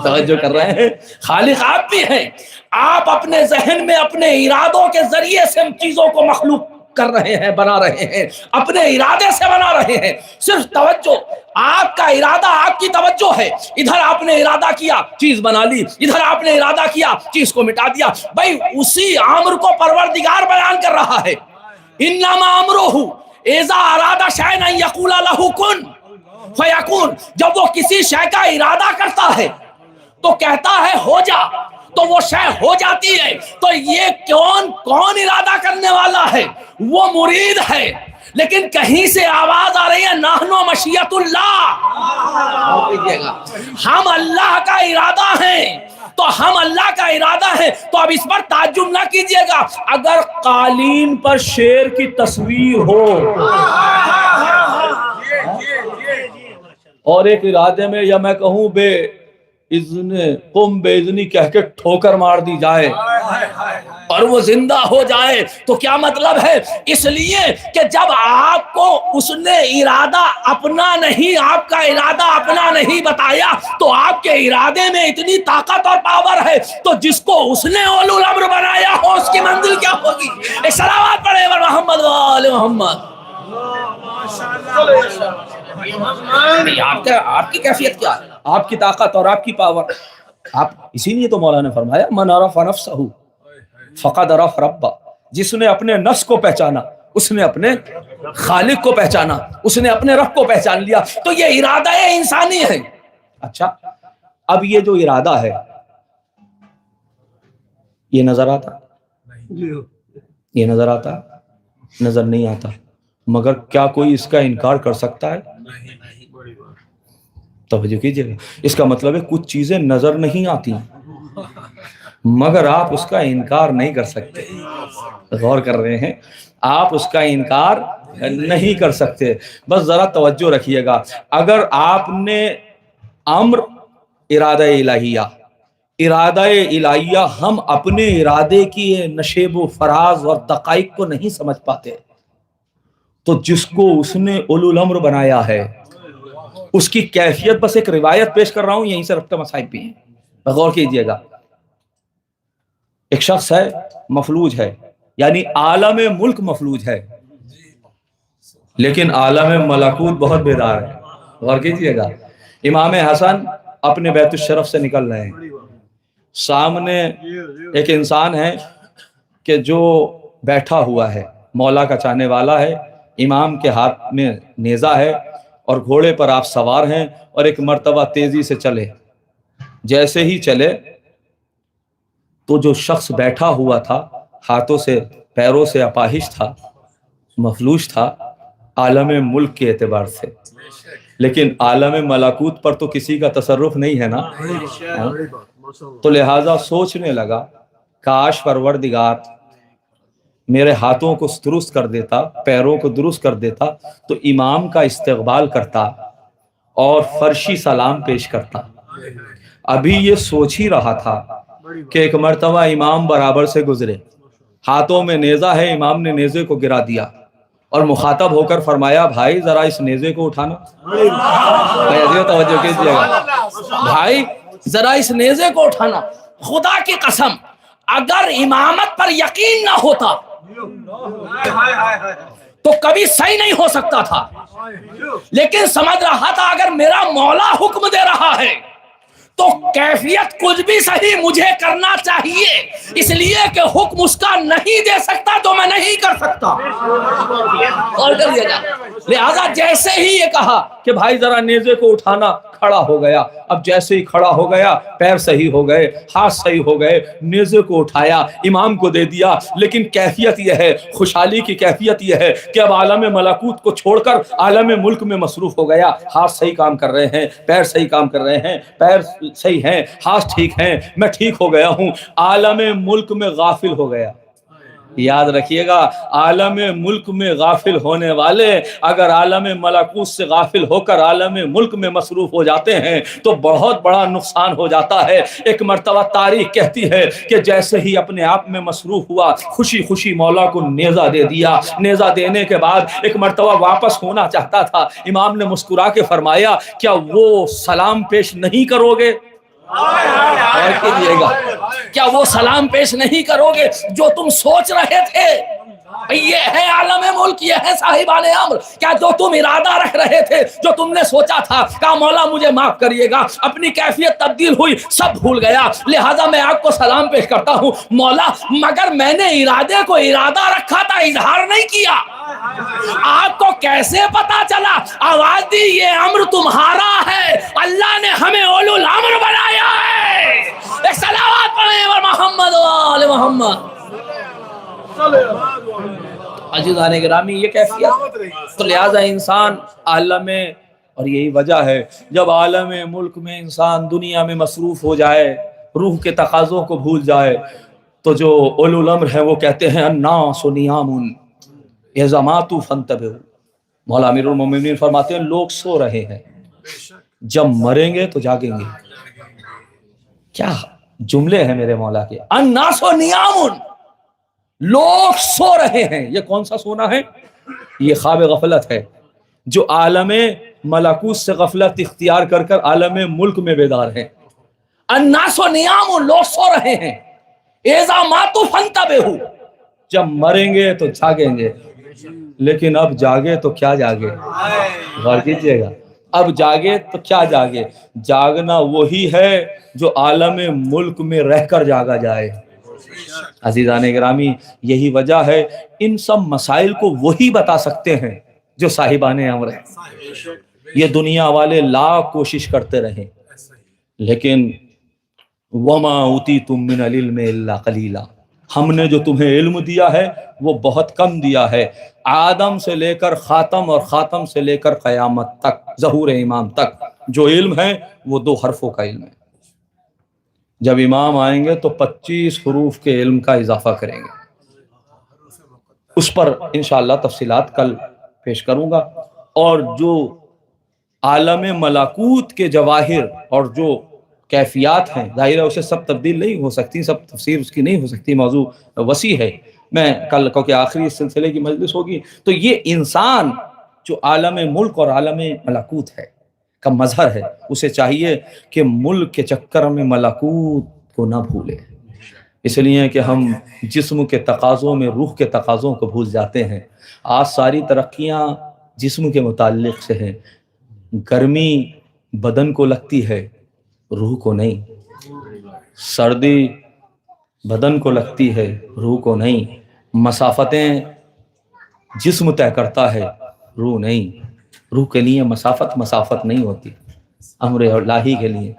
S3: توجہ کر رہے ہیں؟ خالق آپ بھی ہیں، آپ اپنے ذہن میں اپنے ارادوں کے ذریعے سے ان چیزوں کو مخلوق کر رہے ہیں، بنا رہے ہیں، اپنے ارادے سے بنا رہے ہیں۔ صرف توجہ، آپ کا ارادہ، آپ کی توجہ ہے، ادھر آپ نے ارادہ کیا چیز بنا لی، ادھر آپ نے ارادہ کیا چیز کو مٹا دیا۔ بھائی اسی امر کو پروردگار بیان کر رہا ہے، انما امرہ اذا اراد شیئا ان یقول لہ کن فیکون۔ جب وہ کسی شے کا ارادہ کرتا ہے تو کہتا ہے ہو جا، تو وہ شے ہو جاتی ہے۔ تو یہ کون ارادہ کرنے والا ہے؟ وہ مرید ہے، لیکن کہیں سے آواز آ رہی ہے نحنو مشیت اللہ، ہم اللہ کا ارادہ ہیں، تو ہم اللہ کا ارادہ ہے۔ تو اب اس پر تعجب نہ کیجئے گا اگر قالین پر شیر کی تصویر ہو اور ایک ارادے میں، یا میں کہوں بے اذن قم بے اذنی کہہ کے ٹھوکر مار دی جائے اور وہ زندہ ہو جائے، تو کیا مطلب ہے؟ اس لیے کہ جب آپ کو اس نے ارادہ اپنا نہیں، آپ کا ارادہ اپنا نہیں بتایا، تو آپ کے ارادے میں اتنی طاقت اور پاور ہے، تو جس کو اس نے اولو الامر بنایا ہو اس کی منزل کیا ہوگی؟ ایک صلوات پڑھے محمد و آل محمد۔ آپ کی کیفیت کیا ہے؟ آپ کی طاقت اور آپ کی پاور۔ آپ اسی لیے تو مولا نے فرمایا من عرف نفسہ فقد عرف ربہ، جس نے اپنے نفس کو پہچانا اس نے اپنے خالق کو پہچانا، اس نے اپنے رب کو پہچان لیا۔ تو یہ ارادہ انسانی ہے۔ اچھا، اب یہ جو ارادہ ہے یہ نظر آتا؟ یہ نظر آتا؟ نظر نہیں آتا، مگر کیا کوئی اس کا انکار کر سکتا ہے؟ توجہ کیجئے گا، اس کا مطلب ہے کچھ چیزیں نظر نہیں آتی مگر آپ اس کا انکار نہیں کر سکتے۔ غور کر رہے ہیں؟ آپ اس کا انکار نہیں کر سکتے۔ بس ذرا توجہ رکھیے گا، اگر آپ نے امر ارادہ الہیہ ہم اپنے ارادے کی نشیب و فراز اور دقائق کو نہیں سمجھ پاتے، تو جس کو اس نے اولو الامر بنایا ہے اس کی کیفیت، بس ایک روایت پیش کر رہا ہوں، یہیں سے ربطہ مسائب بھی ہیں، غور کیجئے گا۔ ایک شخص ہے مفلوج ہے، یعنی عالم ملک مفلوج ہے لیکن عالم ملکوت بہت بیدار ہے۔ غور کیجئے گا، امام حسن اپنے بیت الشرف سے نکل رہے ہیں، سامنے ایک انسان ہے کہ جو بیٹھا ہوا ہے، مولا کا چاہنے والا ہے، امام کے ہاتھ میں نیزہ ہے اور گھوڑے پر آپ سوار ہیں، اور ایک مرتبہ تیزی سے چلے، جیسے ہی چلے تو جو شخص بیٹھا ہوا تھا ہاتھوں سے پیروں سے اپاہج تھا، مفلوج تھا عالم ملک کے اعتبار سے، لیکن عالم ملکوت پر تو کسی کا تصرف نہیں ہے نا، تو لہٰذا سوچنے لگا کاش پروردگار میرے ہاتھوں کو درست کر دیتا، پیروں کو درست کر دیتا تو امام کا استقبال کرتا اور فرشی سلام پیش کرتا۔ ابھی یہ سوچ ہی رہا تھا کہ ایک مرتبہ امام برابر سے گزرے، ہاتھوں میں نیزہ ہے، امام نے نیزے کو گرا دیا اور مخاطب ہو کر فرمایا بھائی ذرا اس نیزے کو اٹھانا، توجہ کیجیے گا، بھائی ذرا اس نیزے کو اٹھانا۔ خدا کی قسم اگر امامت پر یقین نہ ہوتا تو کبھی صحیح نہیں ہو سکتا تھا، لیکن سمجھ رہا تھا اگر میرا مولا حکم دے رہا ہے تو کیفیت کچھ بھی صحیح مجھے کرنا چاہیے، اس لیے کہ حکم اس کا نہیں دے سکتا تو میں نہیں کر سکتا، اور کر دیا جا۔ لہذا جیسے ہی یہ کہا کہ بھائی ذرا نیزے کو اٹھانا، کھڑا ہو گیا۔ اب جیسے ہی کھڑا ہو گیا پیر صحیح ہو گئے، ہاتھ صحیح ہو گئے، نیزے کو اٹھایا، امام کو دے دیا، لیکن کیفیت یہ ہے، خوشحالی کی کیفیت یہ ہے کہ اب عالم ملکوت کو چھوڑ کر عالم ملک میں مصروف ہو گیا۔ ہاتھ صحیح کام کر رہے ہیں، پیر صحیح کام کر رہے ہیں، پیر صحیح ہیں، ہاتھ ٹھیک ہیں، میں ٹھیک ہو گیا ہوں، عالم ملک میں غافل ہو گیا۔ یاد رکھیے گا عالم ملک میں غافل ہونے والے اگر عالم ملکوت سے غافل ہو کر عالم ملک میں مصروف ہو جاتے ہیں تو بہت بڑا نقصان ہو جاتا ہے۔ ایک مرتبہ تاریخ کہتی ہے کہ جیسے ہی اپنے آپ میں مصروف ہوا، خوشی خوشی مولا کو نیزہ دے دیا۔ نیزہ دینے کے بعد ایک مرتبہ واپس ہونا چاہتا تھا، امام نے مسکرا کے فرمایا کیا وہ سلام پیش نہیں کرو گے؟ اور کیجیے گا، کیا وہ سلام پیش نہیں کرو گے جو تم سوچ رہے تھے؟ یہ ہے عالم ملک، یہ ہے صاحبان امر، کیا جو تم ارادہ رکھ رہے تھے، جو تم نے سوچا تھا کہا مولا مجھے معاف کریے گا، اپنی کیفیت تبدیل ہوئی، سب بھول گیا، لہذا میں آپ کو سلام پیش کرتا ہوں مولا، مگر میں نے ارادے کو ارادہ رکھا تھا، اظہار نہیں کیا۔ آپ کو کیسے پتا چلا؟ آواز دی یہ امر تمہارا ہے، اللہ نے ہمیں اولو الامر بنایا ہے۔ ایک صلوات پڑھیں محمد و آل محمد۔ عزیزان گرامی یہ کیفیت، تو لہذا انسان عالم، اور یہی وجہ ہے جب عالم ملک میں انسان دنیا میں مصروف ہو جائے، روح کے تقاضوں کو بھول جائے، تو جو اولو الامر ہے وہ کہتے ہیں الناس نیام اذا ماتوا فانتبہوا۔ مولا امیر المومنین فرماتے ہیں لوگ سو رہے ہیں، جب مریں گے تو جاگیں گے۔ کیا جملے ہیں میرے مولا کے، الناس نیام، لوگ سو رہے ہیں۔ یہ کون سا سونا ہے؟ یہ خواب غفلت ہے جو عالم ملکوت سے غفلت اختیار کر کر عالم ملک میں بیدار ہیں۔ الناس نیام، لوگ سو رہے ہیں، اذا ماتوا فانتبہوا، جب مریں گے تو جاگیں گے، لیکن اب جاگے تو کیا جاگے؟ غور کیجیے گا، اب جاگے تو کیا جاگے؟ جاگنا وہی ہے جو عالم ملک میں رہ کر جاگا جائے۔ عزیزان گرامی یہی وجہ ہے ان سب مسائل کو وہی بتا سکتے ہیں جو صاحبان امر ہیں۔ یہ دنیا والے لاکھ کوشش کرتے رہے لیکن وما اوتیتم من العلم الا قلیلا، ہم نے جو تمہیں علم دیا ہے وہ بہت کم دیا ہے۔ آدم سے لے کر خاتم اور خاتم سے لے کر قیامت تک، ظہور امام تک جو علم ہے وہ 2 حرفوں کا علم ہے۔ جب امام آئیں گے تو 25 حروف کے علم کا اضافہ کریں گے، اس پر انشاءاللہ تفصیلات کل پیش کروں گا۔ اور جو عالم ملکوت کے جواہر اور جو کیفیات ہیں، ظاہر ہے اسے سب تبدیل نہیں ہو سکتی، سب تفسیر اس کی نہیں ہو سکتی، موضوع وسیع ہے۔ میں کل کو کہ آخری اس سلسلے کی مجلس ہوگی تو یہ انسان جو عالم ملک اور عالم ملکوت ہے کا مظہر ہے، اسے چاہیے کہ ملک کے چکر میں ملکوت کو نہ بھولے، اس لیے کہ ہم جسم کے تقاضوں میں روح کے تقاضوں کو بھول جاتے ہیں۔ آج ساری ترقیاں جسم کے متعلق سے ہیں، گرمی بدن کو لگتی ہے روح کو نہیں۔ سردی بدن کو لگتی ہے، روح کو نہیں۔ مسافتیں جسم طے کرتا ہے، روح نہیں۔ روح کے لیے مسافت نہیں ہوتی، امر الہی کے لیے۔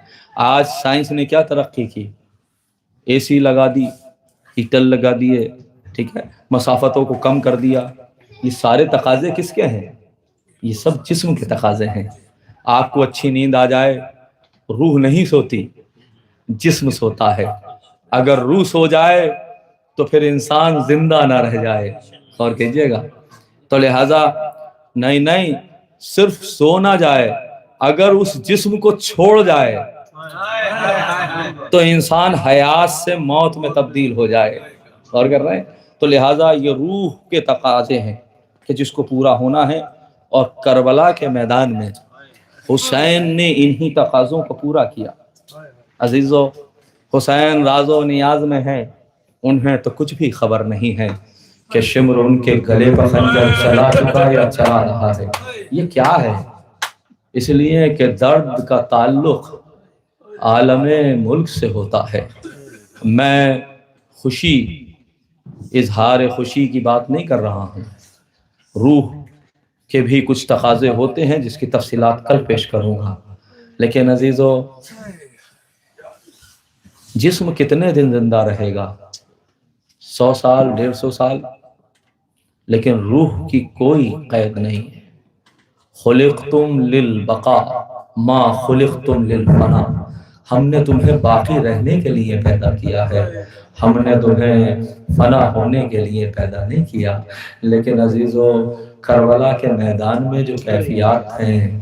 S3: آج سائنس نے کیا ترقی کی؟ اے سی لگا دی، ہیٹر لگا دیے، ٹھیک ہے، مسافتوں کو کم کر دیا۔ یہ سارے تقاضے کس کے ہیں؟ یہ سب جسم کے تقاضے ہیں۔ آپ کو اچھی نیند آ جائے، روح نہیں سوتی، جسم سوتا ہے۔ اگر روح سو جائے تو پھر انسان زندہ نہ رہ جائے، غور کیجیے گا۔ تو لہذا نہیں صرف سو نہ جائے، اگر اس جسم کو چھوڑ جائے تو انسان حیات سے موت میں تبدیل ہو جائے، غور کر رہے ہیں۔ تو لہذا یہ روح کے تقاضے ہیں کہ جس کو پورا ہونا ہے، اور کربلا کے میدان میں حسین نے انہی تقاضوں کو پورا کیا۔ عزیزو، حسین راز و نیاز میں ہے، انہیں تو کچھ بھی خبر نہیں ہے کہ شمر ان کے گلے پر خنجر چلا چکا یا چلا رہا ہے۔ یہ کیا ہے؟ اس لیے کہ درد کا تعلق عالم ملک سے ہوتا ہے۔ میں اظہار خوشی کی بات نہیں کر رہا ہوں، روح کے بھی کچھ تقاضے ہوتے ہیں جس کی تفصیلات کل پیش کروں گا۔ لیکن عزیزو، جسم کتنے دن زندہ رہے گا؟ 100 سال، 150 سال، لیکن روح کی کوئی قید نہیں ہے۔ خلقتم للبقاء ما خلقتم للفنا، ہم نے تمہیں باقی رہنے کے لیے پیدا کیا ہے، ہم نے تمہیں فنا ہونے کے لیے پیدا نہیں کیا۔ لیکن عزیزو، کربلا کے میدان میں جو کیفیات ہیں،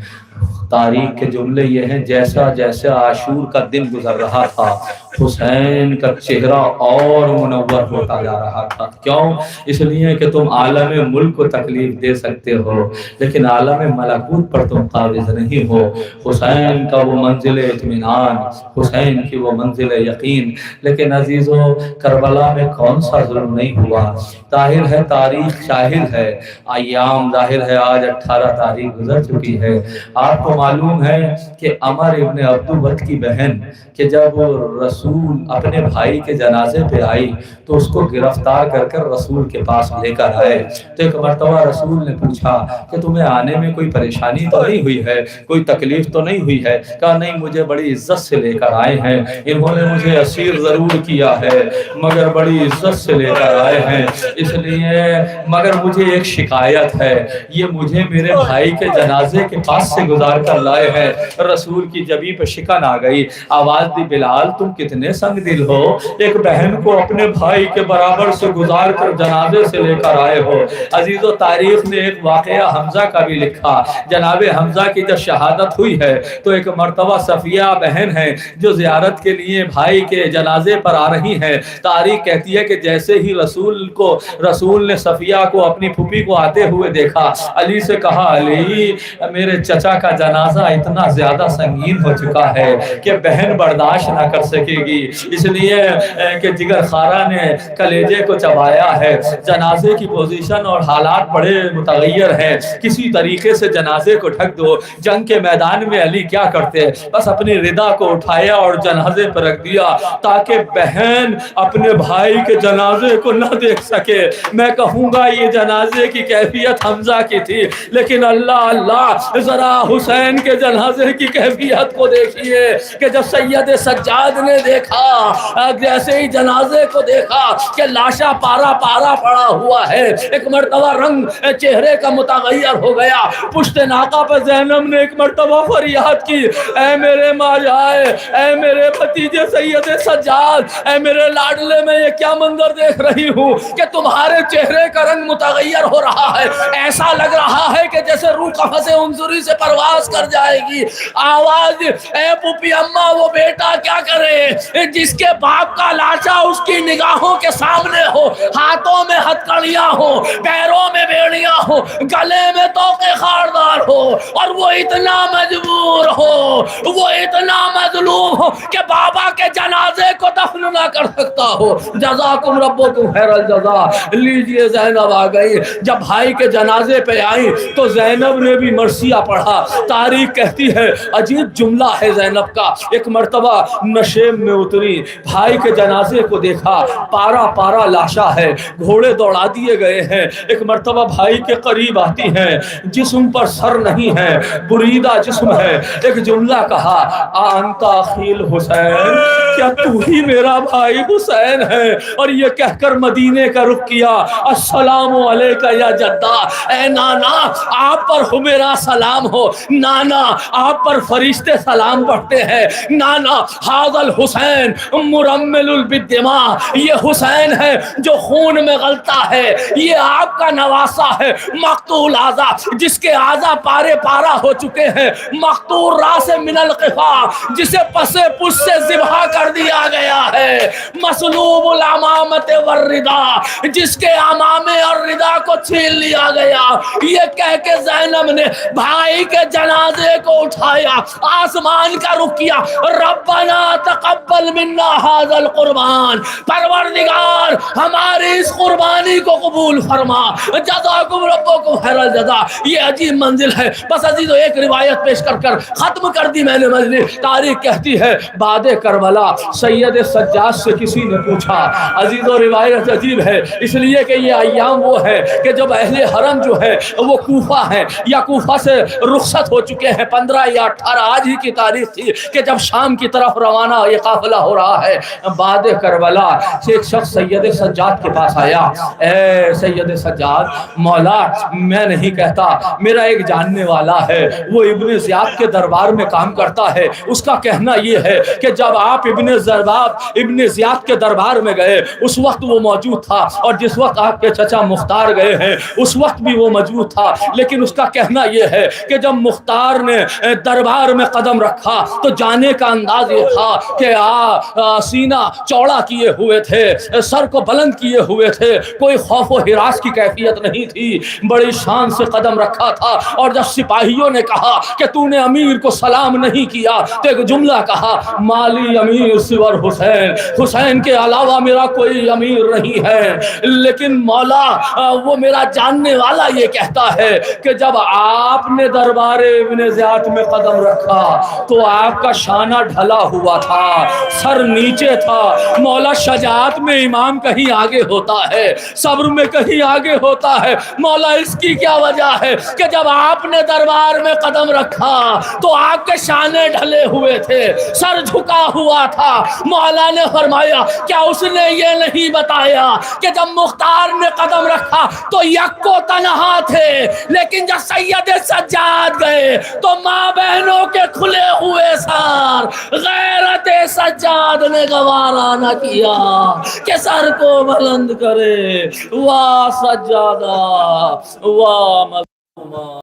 S3: تاریخ کے جملے یہ ہیں، جیسا جیسا عاشور کا دن گزر رہا تھا، حسین کا چہرہ اور منور ہوتا جا رہا تھا۔ کیوں؟ اس لیے کہ تم عالم ملک کو تکلیف دے سکتے ہو، لیکن عالم ملکوت پر تم قابض نہیں ہو۔ حسین کا وہ منزل اطمینان، حسین کی وہ منزل یقین۔ لیکن عزیزو، کربلا میں کون سا ظلم نہیں ہوا؟ ظاہر ہے تاریخ شاہد ہے، ایام ظاہر ہے، آج 18 تاریخ گزر چکی ہے۔ آپ کو معلوم ہے کہ عمر ابن عبدود کی بہن کہ جب رسول اپنے بھائی کے جنازے پہ آئی تو اس کو گرفتار کر رسول کے پاس لے کر آئے، تو ایک مرتبہ رسول نے پوچھا کہ تمہیں آنے میں کوئی پریشانی تو نہیں ہوئی ہے، کوئی تکلیف تو نہیں ہوئی ہے؟ کہا نہیں، مجھے بڑی عزت سے لے کر آئے ہیں، انہوں نے مجھے اسیر ضرور کیا ہے مگر بڑی عزت سے لے کر آئے ہیں، اس لیے مگر مجھے ایک شکایت ہے، یہ مجھے میرے بھائی کے جنازے کے پاس سے گزار کر لائے ہیں۔ رسول کی جبیں پہ شکن آ گئی، آواز دی، بلال تم کتنے سنگ دل ہو، ایک بہن کو اپنے بھائی کے برابر سے گزار کر جنازے سے لے کر آئے ہو۔ عزیزو، تاریخ نے ایک واقعہ حمزہ کا بھی لکھا۔ جناب حمزہ کی جب شہادت ہوئی ہے تو ایک مرتبہ صفیہ بہن ہے جو زیارت کے لیے بھائی کے جنازے پر آ رہی ہیں۔ تاریخ کہتی ہے کہ جیسے ہی رسول نے صفیہ کو، اپنی پھوپھی کو آتے ہوئے دیکھا، علی سے کہا، علی میرے چچا کا جنازہ اتنا زیادہ سنگین ہو چکا ہے کہ بہن برداشت نہ کر سکے گی، اس لیے کہ جگر خارہ نے کلیجے کو چبایا ہے۔ جنازے کی پوزیشن اور حالات بڑے متغیر ہیں، کسی طریقے سے جنازے کو ڈھک دو۔ جنگ کے میدان میں علی کیا کرتے؟ بس اپنی ردا کو اٹھایا اور جنازے پر رکھ دیا تاکہ بہن اپنے بھائی کے جنازے کو نہ دیکھ سکے۔ میں کہوں گا یہ جنازے کی کیفیت حمزہ کی تھی، لیکن اللہ ذرا حسین کے جنازے کی کیفیت کو دیکھیے کہ جب سید سجاد نے دیکھا، جیسے ہی جنازے کو دیکھا کہ لاشا پارا پارا پڑا ہوا ہے، ایک مرتبہ رنگ چہرے کا متغیر ہو گیا۔ پشت ناقہ پہ زینب نے ایک مرتبہ فریاد کی، اے میرے ماجائے، اے میرے بھتیجے سید سجاد، اے میرے لاڈلے، میں یہ کیا منظر دیکھ رہی ہوں کہ تمہارے چہرے کا رنگ متغیر ہو رہا ہے، ایسا لگ رہا ہے کہ جیسے روح قفس عنصری سے پرواز کر جائے گی۔ آواز، اے پھوپھی اماں، وہ بیٹا کیا کرے جس کے باپ کا لاشا اس کی نگاہوں کے سامنے ہو، ہاتھوں میں ہتھکڑیاں ہو، پیروں میں بیڑیاں ہو، گلے میں توقے خاردار ہو، اور وہ اتنا مجبور ہو، وہ اتنا مظلوم ہو کہ بابا کے جنازے کو دفن نہ کر سکتا ہو۔ جزاکم ربکم خیر الجزا۔ لیجئے زینب آ گئی۔ جب بھائی کے جنازے پہ آئی تو زینب نے بھی مرثیہ پڑھا۔ تاریخ کہتی ہے، عجیب جملہ ہے زینب کا، ایک مرتبہ نشیب میں اتری، بھائی کے جنازے کو دیکھا، پارا پارا لاشا ہے، گھوڑے دوڑا دیے گئے ہیں۔ ایک مرتبہ بھائی کے قریب آتی ہیں، جسم پر سر نہیں ہے، بریدہ جسم ہے، ایک جملہ کہا، انت اخی الحسین، کیا تو ہی میرا بھائی حسین ہے؟ اور یہ کہہ کر مدینے کا رخ کیا، السلام علیکہ یا جدہ، اے نانا آپ پر ہو میرا سلام ہو، نانا آپ پر فرشتے سلام پڑھتے ہیں، نانا ھذا الحسین مرمل بالدماء، یہ حسین ہے جو خون میں غلتا ہے، یہ آپ کا نواسا ہے، مقتول اعضا جس کے اعضا پارے پارا ہو چکے ہیں، مقتول راس من القفا جسے پسے پش سے ذبح کر دیا گیا ہے، مسلوب الامامت والردا جس کے امامے اور ردا کو چھین لیا گیا۔ یہ کہہ کے زینب نے بھائی کے جنازے کو اٹھایا، آسمان کا رخ کیا، ربنا تقبل منا ھذا القربان، پروردگار ہماری اس قربانی کو قبول فرما، جزاکم ربکم خیر الجزا۔ یہ عجیب منزل ہے۔ بس عزیزو ایک روایت پیش کر کر ختم کر دی میں نے مجلس۔ تاریخ کہتی ہے بعد کربلا سید سجاد سے کسی نے پوچھا، عزیزو روایت عجیب ہے اس لیے کہ یہ ایام وہ ہے کہ جب اہل حرم جو ہے وہ کوفہ ہے یا کوفہ سے رخصت ہو چکے ہیں، 15 یا 18 آج ہی کی تاریخ تھی کہ جب شام کی طرف روانہ یہ قافلہ ہو رہا ہے۔ بعد کربلا سے ایک شخص سید سجاد کے پاس آیا، اے سید سجاد، مولا میں نہیں کہتا، میرا ایک جاننے والا ہے، وہ ابن زیاد کے دربار میں کام کرتا ہے، اس کا کہنا یہ ہے کہ جب آپ ابن زیاد کے دربار میں گئے اس وقت وہ موجود تھا، اور جس وقت آپ کے چچا مختار گئے ہیں اس وقت بھی وہ موجود تھا، لیکن اس کا کہنا یہ ہے کہ جب مختار نے دربار میں قدم رکھا تو جانے کا انداز یہ تھا کہ سینہ چوڑا کیے ہوئے تھے، سر کو بلند کیے ہوئے تھے، کوئی خوف و ہراس کی کیفیت نہیں تھی، بڑی شان سے قدم رکھا تھا، اور جب سپاہیوں نے کہا کہ تو نے امیر کو سلام نہیں کیا تو ایک جملہ کہا، مالی امیر سور حسین، حسین کے علاوہ میرا کوئی امیر نہیں ہے، لیکن مولا وہ میرا جاننے والا یہ کہتا ہے کہ جب آپ نے دربار ابن زیاد میں قدم رکھا تو آپ کا شانہ ڈھلا ہوا تھا، سر نیچے تھا، مولا شجاعت میں امام کہیں آگے ہوتا ہے، صبر میں کہیں آگے ہوتا ہے، مولا اس کی کیا وجہ ہے کہ جب آپ نے دربار میں قدم رکھا تو آپ کے شانے ڈھلے ہوئے تھے، سر جھکا ہوا تھا۔ مولا نے فرمایا کیا اس نے یہ نہیں بتایا کہ جب مختار نے قدم رکھا تو یک و تنہا تھے، لیکن جب سید سجاد گئے تو ماں بہنوں کے کھلے ہوئے سار، غیرت سجاد نے گوارا نہ کیا کہ سر کو بلند کرے، واہ سجادہ واہ مظلومہ۔